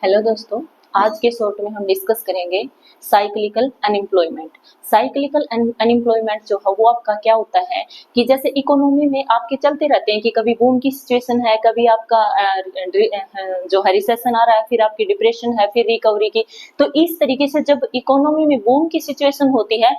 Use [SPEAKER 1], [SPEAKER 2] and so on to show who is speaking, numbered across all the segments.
[SPEAKER 1] Hello दोस्तों, आज के शॉर्ट में हम डिस्कस करेंगे साइक्लिकल अनएम्प्लॉयमेंट। साइक्लिकल अनएम्प्लॉयमेंट जो है वो आपका क्या होता है कि जैसे इकोनॉमी में आपके चलते रहते हैं कि कभी बूम की सिचुएशन है, कभी आपका जो है रिसेशन आ रहा है, फिर आपकी डिप्रेशन है, फिर रिकवरी की। तो इस तरीके से जब इकोनॉमी में बूम की सिचुएशन होती है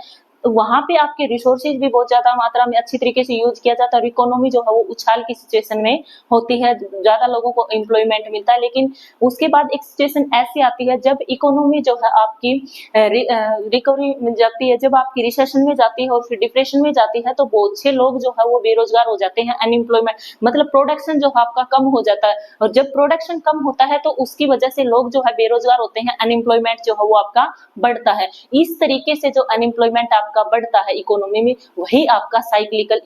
[SPEAKER 1] तो वहां पे आपके रिसोर्सेज भी बहुत ज्यादा मात्रा में अच्छी तरीके से यूज किया जाता है और इकोनॉमी जो है वो उछाल की सिचुएशन में होती है, ज्यादा लोगों को एम्प्लॉयमेंट मिलता है। लेकिन उसके बाद एक सिचुएशन ऐसी आती है जब इकोनॉमी जो है आपकी रिकवरी में जाती है, जब आपकी रिसेशन में जाती है और फिर डिप्रेशन में जाती है, तो बहुत से लोग जो है वो बेरोजगार हो जाते हैं। अनएम्प्लॉयमेंट मतलब प्रोडक्शन जो है आपका कम हो जाता है, और जब प्रोडक्शन कम होता है तो उसकी वजह से लोग जो है बेरोजगार होते हैं, अनएम्प्लॉयमेंट जो है वो आपका बढ़ता है। इस तरीके से जो अनएम्प्लॉयमेंट आपका बढ़ता है इकोनॉमी में, वही आपका साइक्लिकल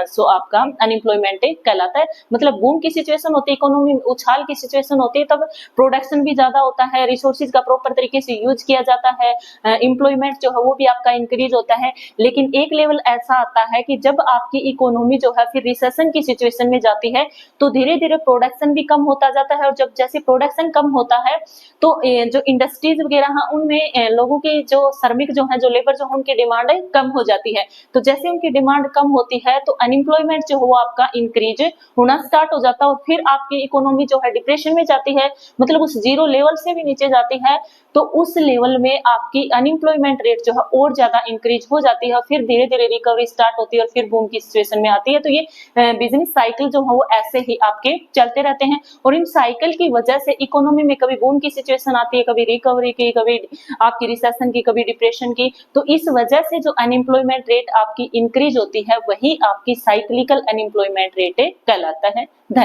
[SPEAKER 1] सो आपका अनएम्प्लॉयमेंट कहलाता है। मतलब बूम की सिचुएशन होती है, इकोनॉमी उछाल की सिचुएशन होती है, तब प्रोडक्शन भी ज्यादा होता है, रिसोर्सेज का प्रॉपर तरीके से यूज किया जाता है, एम्प्लॉयमेंट जो है वो भी आपका इंक्रीज होता है। लेकिन एक लेवल ऐसा आता है कि जब आपकी इकोनॉमी जो है फिर रिसेशन की सिचुएशन में जाती है, तो धीरे धीरे प्रोडक्शन भी कम होता जाता है, और जब जैसे प्रोडक्शन कम होता है तो जो इंडस्ट्रीज वगैरह हैं उनमें लोगों की जो श्रमिक जो है, जो लेबर जो है, उनकी डिमांड कम हो जाती है। तो जैसे उनकी डिमांड कम होती है तो अनएम्प्लॉयमेंट जो है वो आपका इंक्रीज होना स्टार्ट हो जाता है, और फिर आपकी इकोनॉमी जो है डिप्रेशन में जाती है, मतलब उस जीरो लेवल से भी नीचे जाती है। तो उस लेवल में आपकी अनएम्प्लॉयमेंट रेट जो है और ज्यादा इंक्रीज हो जाती है, और फिर धीरे धीरे रिकवरी स्टार्ट होती है और फिर बूम की सिचुएशन में आती है। तो ये बिजनेस साइकिल जो है वो ऐसे ही आपके चलते रहते हैं, और इन साइकिल की वजह से इकोनॉमी में कभी बूम की सिचुएशन आती है, कभी रिकवरी की, कभी आपकी रिसेशन की, कभी डिप्रेशन की। तो इस वजह से जो अनएम्प्लॉयमेंट रेट आपकी इंक्रीज होती है, वही आपकी साइक्लिकल अनएम्प्लॉयमेंट रेट कहलाता है।